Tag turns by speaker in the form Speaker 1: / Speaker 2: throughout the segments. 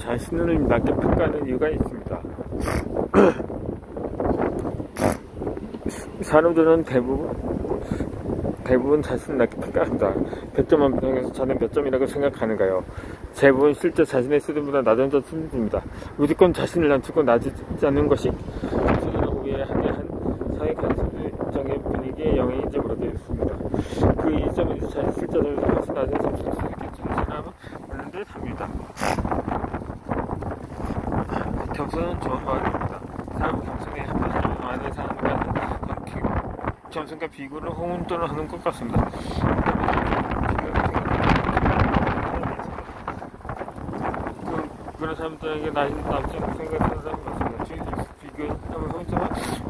Speaker 1: 자신을 낮게 평가하는 이유가 있습니다. 사람들은 대부분 자신을 낮게 평가합니다. 100점 만점에서 자는 몇 점이라고 생각하는가요? 대부분 실제 자신의 수준보다 낮은 수준입니다. 무조건 자신을 낮추고 낮추지 않는 것이 수준을 오해하게 한 사회 관습적인 분위기의 영향인지 모르겠습니다. 그 이점은 자신 실제로 훨씬 낮은 점수를 주는 사람은 많은 듯 합니다. 점수는 좋은 말입니다. 사람 감성에 합해서 많은 사람과 점수과 비교를 혼돈을 하는 것 같습니다. 그런 사람들에게 남성 생각하는 사람이 많습니다.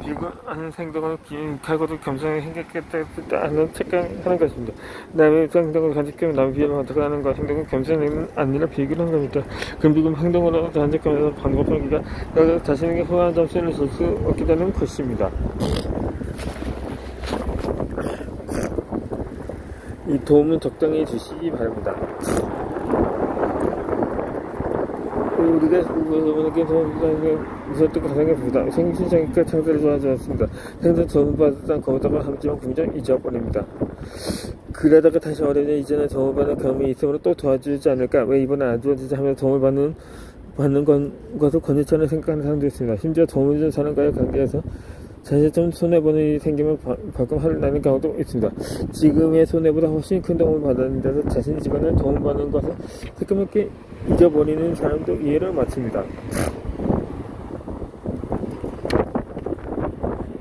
Speaker 1: 비교하는 행동을 기억하고도 겸손하게 행동하는 착각하는 것입니다. 남의 행동을 간직하며 남의 비하를 어떻게하는 것 행동은 겸손이 아니라 비교를 하는 겁니다. 그럼 비교 행동으로 간직하면서 반복하기가 자신에게 후한 점수를 줄 수 없게 되는 것입니다. 이 도움은 적당히 주시기 바랍니다. 우리가 무섭게 가상해봅니다. 생신장애과 창조를 좋아하지 않습니다. 생전 도움을 받았다는 거부다가 함지만 금전 잊어버립니다. 그러다가 다시 어려우면 이제는 도움을 받는 경험이 있으므로 또 도와주지 않을까? 왜 이번엔 안 도와주지 하면서 도움을 받는 것을 권유처럼 생각하는 사람도 있습니다. 심지어 도움을 준 사람과의 관계에서 자신이 좀 손해보는 일이 생기면 가끔 화를 나는 경우도 있습니다. 지금의 손해보다 훨씬 큰 도움을 받았는데도 자신의 집안에 도움을 받는 것을 새까맣게 잊어버리는 사람도 이해를 마칩니다.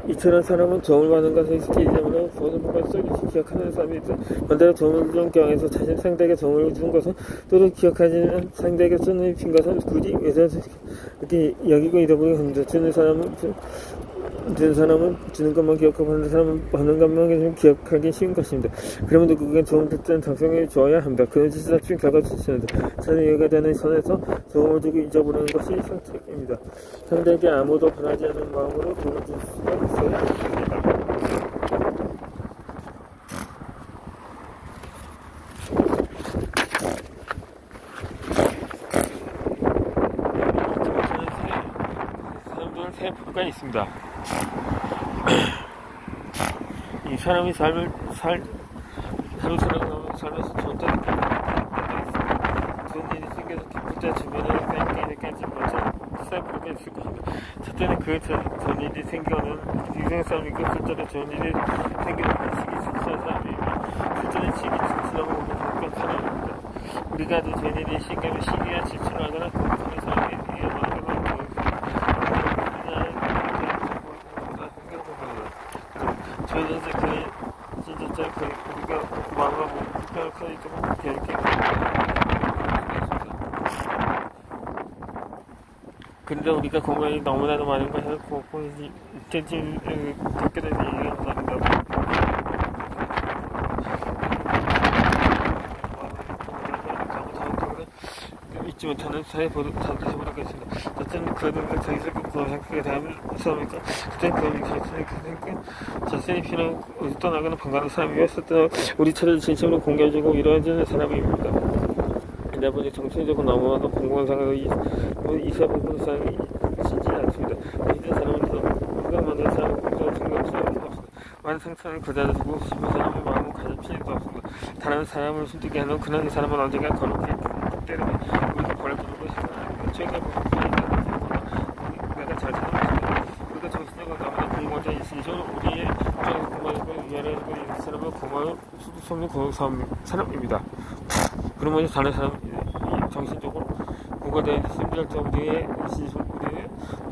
Speaker 1: 이처럼 사람은 도움을 받는 것을 익숙히 잊어버려 도움을 받는 것을 기억하는 사람이 있다. 반대로 도움을 준 경우에서 자신 상대에게 도움을 준 것은 또도 기억하지만 상대에게 손을 핀 것은 굳이 외면해서 이렇게 여기고 잊어버리고 합니다. 주는 사람은 주는 것만 기억하고 받는 사람은 받는 것만 기억하기 쉬운 것입니다. 그러면 누구에게 도움을 듣는 정성이 좋아야 합니다. 그런 짓을 합친 결과가 좋습니다. 자는 이해가 되는 선에서 도움을 주고 잊어버리는 것이 선택입니다. 상대에게 아무도 바라지 않는 마음으로 도움을 줄 수가 있어야 합니다. 세 부류가 있습니다. 이 사람이 하루 살면서 좋은 일이 생겨서 기쁠 때 주변에 땡기니까지 먼저 세 부류가 있을 겁니다. 첫째는 그 좋은 일이 생겨는 인생 사람이고, 둘째는 좋은 일이 생기는 시기 질투한 사람이고, 셋째는 시기 질투하고 오는 사람입니다. 우리가 아주 좋은 일이 생기면 시기와 질투를 하거나 공포하는 사람이 저희는 진짜 우리가 마음과 불편을 커지 조금 이렇게 근데 우리가 공간이 너무나도 많은 것을 이때쯤 겪게 되는 얘기가 없는다고 잊지 못하는 사회 보도사들을 해보겠습니다. 첫째는 그 눈을 자기를 고생하게 다음을 싸우니까 그때는 그 자신이 필요한 어디 떠나가는 반가운 사람이었을 때 우리 차를 진심으로 공개해주고 이루어지는 사람입니다. 이다 보니 정신적으로 너무나도 공공한 상황에서 이 사람은 사람이 지지 않습니다. 이런 사람은 우리가 만든 사람과 생각수가 많은 상처를 거둬다 두고 싶은 사람의 마음을 가질 필요도 없습니다. 다른 사람을 숨뜨게 하는 그런 사람은 언젠가 거룩히 때문에 우리가 벌을 부르고 최근 내가 잘 살아왔습니다. 우리가 정신적으로 너무나 공부할 때 있으시죠. 우리의 입장에서 공부하고 위안을 하고 있는 사람은 공부할 수도 없는 사람입니다. 그러면 다른 사람 정신적으로 공부되어 힘들 때 우리의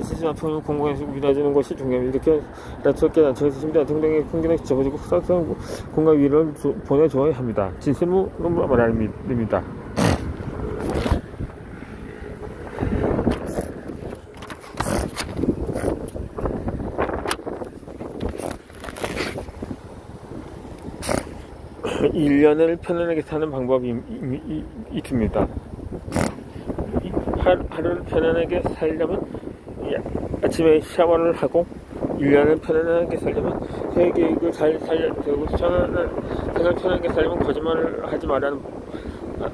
Speaker 1: 시신 아픔을 공부해서 위로해주는 것이 중요합니다. 이렇게 낮췄게 낮춰서 심지어 등등의 풍경에 접어지고 싸싸하고 공간 위로를 보내줘야 합니다. 진심으로 말합니다. 일년을 편안하게 사는 방법이 있습니다. 하루를 편안하게 살려면 아침에 샤워를 하고 1년을 편안하게 살려면 새 계획을 잘 살려야 되고 생활 편안하게 살려면 거짓말을 하지 말라는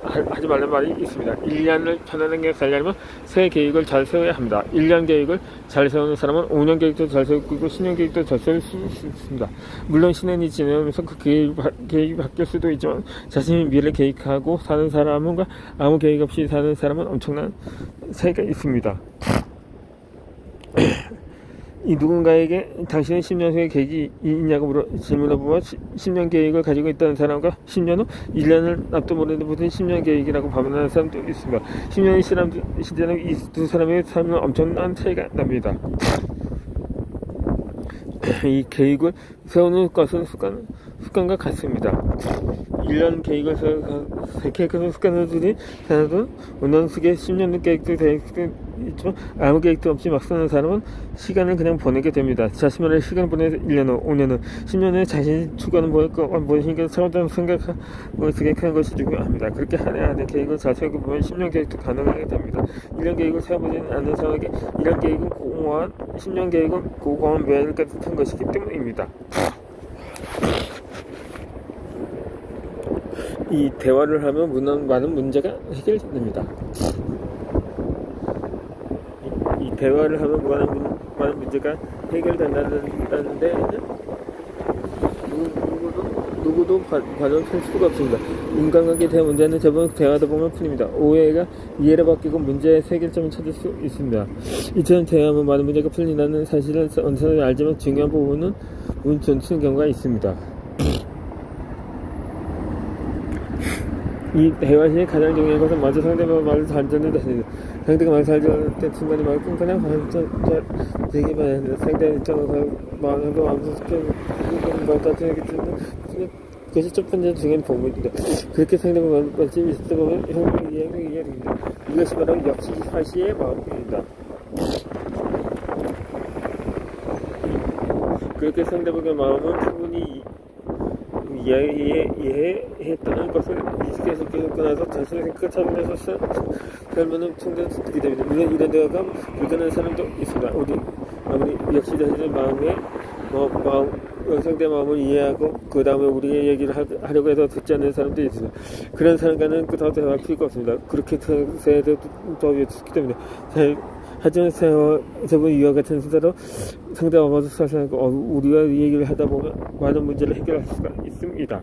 Speaker 1: 하지 말라는 말이 있습니다. 1년을 편안하게 살려면 새 계획을 잘 세워야 합니다. 1년 계획을 잘 세우는 사람은 5년 계획도 잘 세우고 10년 계획도 잘 세울 수 있습니다. 물론 시간이 지나면서 그 계획이 바뀔 수도 있지만 자신이 미래를 계획하고 사는 사람과 아무 계획 없이 사는 사람은 엄청난 차이가 있습니다. 이 누군가에게 당신은 10년 후에 계획이 있냐고 질문해보면 10년 계획을 가지고 있다는 사람과 10년 후 1년을 앞도 모르는 분은 10년 계획이라고 반문하는 사람도 있습니다. 10년의 시대는 이 두 사람의 삶은 엄청난 차이가 납니다. 이 계획을 세우는 것은 습관과 같습니다. 1년 계획을 세우는 습관을 들인 사람은 5년 속에 10년 계획도 있지만 아무 계획도 없이 막 쓰는 사람은 시간을 그냥 보내게 됩니다. 자신만의 시간을 보내서 1년 후, 5년 후, 10년 후에 자신이 추구하는 무엇인가 차원적으로 생각하는 것이 중요합니다. 그렇게 하나의 계획을 잘 세우고 보면 10년 계획도 가능하게 됩니다. 1년 계획을 세워보지 않는 사람에게 1년 계획은 공허한 10년 계획은 고공한 매일 같은 것이기 때문입니다. 이 대화를 하면 많은 문제가 해결됩니다. 이 대화를 하면 많은 문제가 해결된다는 데에는 누구도 반응할 수가 없습니다. 인간관계에 대한 문제는 대부분 대화하다 보면 풀립니다. 오해가 이해로 바뀌고 문제의 해결점을 찾을 수 있습니다. 이처럼 대화하면 많은 문제가 풀린다는 사실은 어느 사람이 알지만 중요한 부분은 놓치는 경우가 있습니다. 이 대화 시에 가장 중요한 것은 먼저 상대방 말을 잘 듣는 것입니다. 상대가 말을 잘 들을 때 중간에 말을 끊거나 되게 봐야 합니다. 상대의 입장에서 마음에서 말 같은 게 듣는 그것이 첫 번째 중요한 부분입니다. 그렇게 상대방 말을 있을 때 보면 형용이 이해됩니다. 이것이 바로 역시사시의 마음입니다. 그렇게 상대방의 마음을 충분히 이해했다는 것을 인식해서 끊어서 자신의 생각을 찾아내서 살면은 충분히 듣게 됩니다. 물론 이런 대화가 불가능한 사람도 있습니다. 아무리 역시 자신의 상대 마음을 이해하고 그 다음에 우리의 얘기를 하려고 해서 듣지 않는 사람도 있습니다. 그런 사람과는 더 대화할 필요가 없습니다. 그렇게 세도 더 듣기 때문에 하지만 세번 이와 같은 순서로 상대와 맞서 사실하고 우리가 이 얘기를 하다 보면 많은 문제를 해결할 수가 있습니다.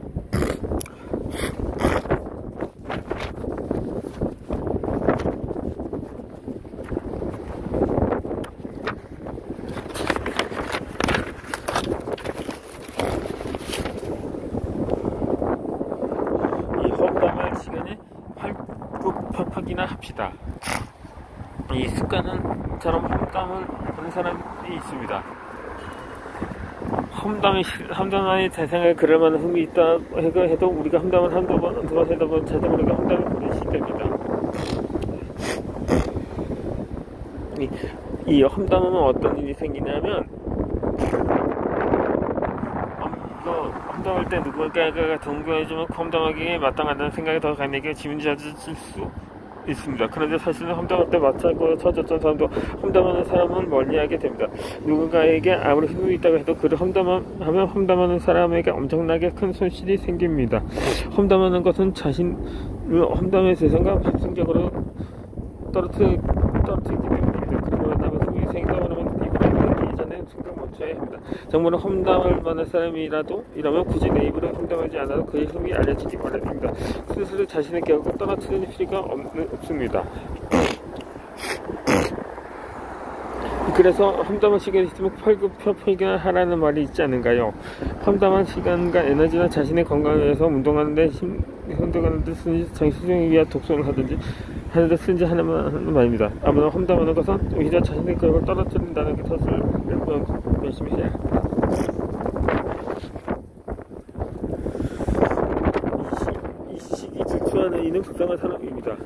Speaker 1: 이 험담할 시간에 팔굽혀펴기나 합시다. 이 습관은처럼 험담을 하는 사람이 있습니다. 험담의 대상에 그럴 만한 흠이 있다 해도 우리가 험담을 한두 번 하다 보면 자주 우리가 험담을 부르시 됩니다. 이 험담은 어떤 일이 생기냐면 험담할 때 누군가가 동조해주면 험담하기에 마땅하다는 생각이 더 강하게 기분이 좋아질 수 있습니다. 그런데 사실은 험담할 때 맞춰고 쳐줬던 사람도 험담하는 사람은 멀리하게 됩니다. 누군가에게 아무리 힘이 있다고 해도 그를 험담하는 사람에게 엄청나게 큰 손실이 생깁니다. 험담하는 것은 자신을 험담의 대상과 합성적으로 떨어뜨리게 됩니다. 그러고 나면 흠이 생겨나면 입을 이전에 생각 멈춰야 합니다. 정말로 험담할 만한 사람이라도 이러면 굳이 내 입으로 험담하지 않아도 그의 흠이 알려지기 마련입니다. 스스로 자신의 계획을 떨어뜨리는 필요가 없습니다. 그래서 험담한 시간이 있으면 팔굽혀펴기나 하라는 말이 있지 않은가요? 험담한 시간과 에너지나 자신의 건강을 위해서 운동하는데 흔들가는데 쓰는지 정신수양을 위한 독서를 하는데 쓰는지 하는 말입니다. 아무나 험담하는 것은 오히려 자신의 계획을 떨어뜨린다는 것을 열심히 해야 합니다. 이 시기 질투하는 이는 불쌍한 사람입니다.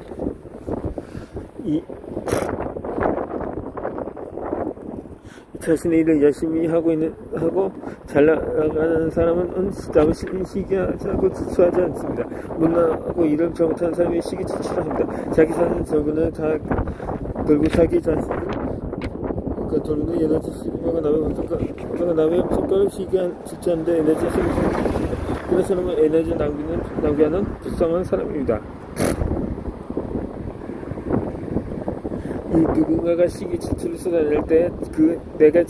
Speaker 1: 자신의 일을 열심히 하고 잘 나가는 사람은 남의 시기하고 질투하지 않습니다. 못나고 일을 잘못하는 사람이 시기 질투합니다. 자기 사는 전부는 다 결국 자기 자신을 돌리는 에너지 쓰기가 남의 성과를 질투하는데 에너지 쓰기 그런 사람은 에너지 낭비하는 불쌍한 사람입니다. 이 누군가가 시기 질투를 쏟아낼 때 내가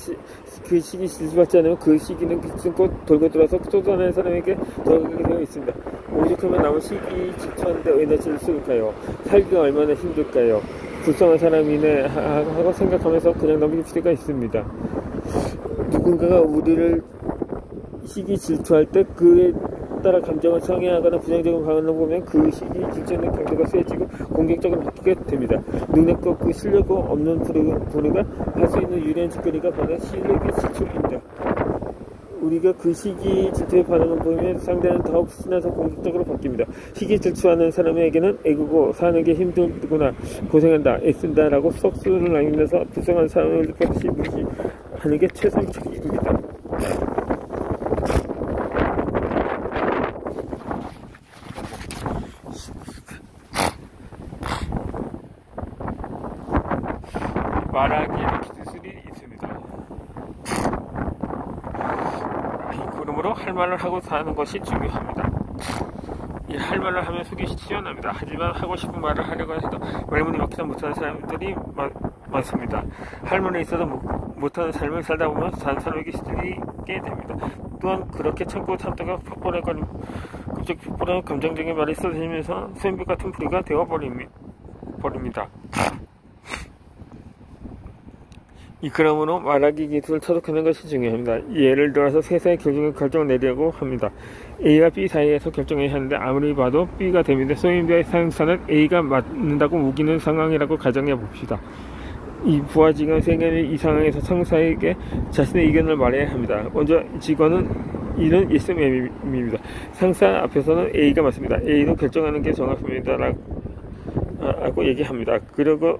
Speaker 1: 그 시기 질투받지 않으면 그 시기는 끊고 돌고 돌아서 쏟아낸 사람에게 돌아가게 되어 있습니다. 오죽하면 남은 시기 질투하는데 에너지를 쏠까요? 살기가 얼마나 힘들까요? 불쌍한 사람이네 하고 생각하면서 그냥 넘길 필요가 있습니다. 누군가가 우리를 시기 질투할 때 그에 따라 감정을 상해하거나 부정적인 반응을 보면 그 시기 질투하는 강도가 세지고 공격적으로 바뀌게 됩니다. 능력과 그 실력 없는 부류가 할 수 있는 유리한 짓거리가 바로 실력의 질투입니다. 우리가 그 시기 질투의 반응을 보이면 상대는 더욱 신나서 공격적으로 바뀝니다. 시기 질투하는 사람에게는 애구고 사는 게 힘들구나, 고생한다, 애쓴다 라고 속수를 남기면서 불쌍한 사람을 끝없이 무시하는 게 최선책입니다. 말하기에는 기술이 있습니다. 그러므로 할 말을 하고 사는 것이 중요합니다. 이 할 말을 하면 속이 시원합니다. 하지만 하고 싶은 말을 하려고 해도 말문이 막히지 못하는 사람들이 많습니다. 할 말에 있어서 못하는 삶을 살다 보면 다른 사람에게 시들리게 됩니다. 또한 그렇게 참고 참다가 갑자기 폭발하는 감정적인 말이 쏟아지면서 쇳빛 같은 불이가 되어버립니다. 그러므로 말하기 기술을 터득하는 것이 중요합니다. 예를 들어서 세상의 결정을 내려고 합니다. A와 B 사이에서 결정해야 하는데 아무리 봐도 B가 됩니다. 소임비의 상사는 A가 맞는다고 우기는 상황이라고 가정해 봅시다. 이 부하 직원 3명이 이 상황에서 상사에게 자신의 의견을 말해야 합니다. 먼저 직원은 이는 예스맨입니다. 상사 앞에서는 A가 맞습니다. A로 결정하는 게 정확합니다. 라고 얘기합니다. 그리고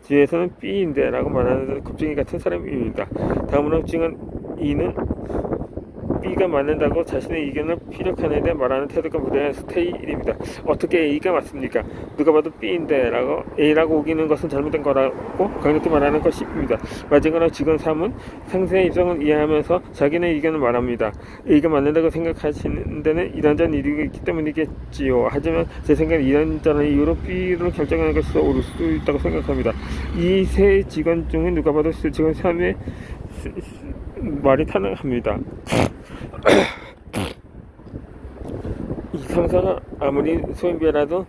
Speaker 1: 뒤에서는 B인데 라고 말하는 겁쟁이 같은 사람입니다. 다음으로 직원 E는 B가 맞는다고 자신의 의견을 피력하는데 말하는 태도가 무례한 스타일입니다. 어떻게 A가 맞습니까? 누가 봐도 B인데 라고 A라고 우기는 것은 잘못된 거라고 강력히 말하는 것입니다. 마지막으로 직원 3은 상사의 입장을 이해하면서 자기의 의견을 말합니다. A가 맞는다고 생각하시는 데는 이런저런 이유가 있기 때문이겠지요. 하지만 제 생각엔 이런저런 이유로 B로 결정하는 것이 더 옳을 수도 있다고 생각합니다. 이 세 직원 중에 누가 봐도 직원 3의 말이 타당합니다. 이 상사가 아무리 소인배라도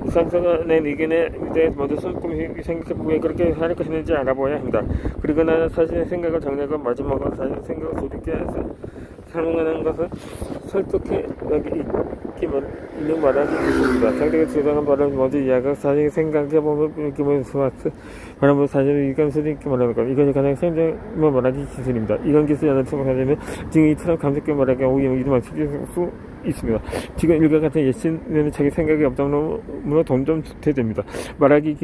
Speaker 1: 상사가 낸 의견에 대해 먼저 꼼꼼히 생각해보고 왜 그렇게 할 것인지 알아봐야 합니다. 그리고 나서 자신의 생각을 정리하고 마지막으로 자신의 생각을 조직해 사용하는 것을 설득해 있는 말하기 기술입니다. 상대가 주장한 말을 먼저 이해하고 자신이 생각해보면 말하면서 자신의 의견을 소직있게 말하는 것, 이것이 가장 생존만 말하기 기술입니다. 이런 기술이 하나 생각하려면 지금 이처럼 감정있게 말하기 오히려 시킬 수 있습니다. 지금 일과 같은 예시는 자기 생각이 없다므로 점점 주태됩니다. 말하기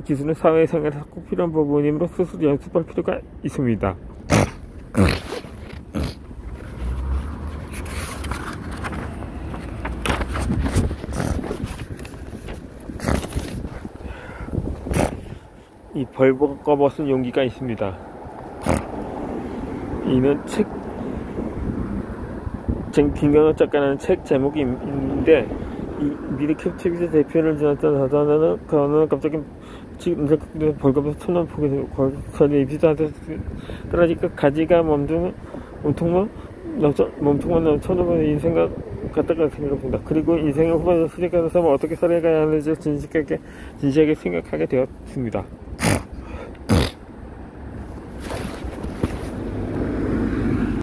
Speaker 1: 기술은 사회생활에서 꼭 필요한 부분이므로 스스로 연습할 필요가 있습니다. 이 벌거벗은 용기가 있습니다. 이는 김경호 작가라는 책 제목이 있는데, 이 미리 캡티비티 대표를 지났던 하다는 그는 갑자기 벌거벗은 천원 보게 되고 거기에 비슷한테 떨어지니까 가지가 몸통만 천원의 인생과 같다고 생각합니다. 그리고 인생의 후반에 수직가는 삶을 어떻게 살아가야 하는지 진지하게 생각하게 되었습니다.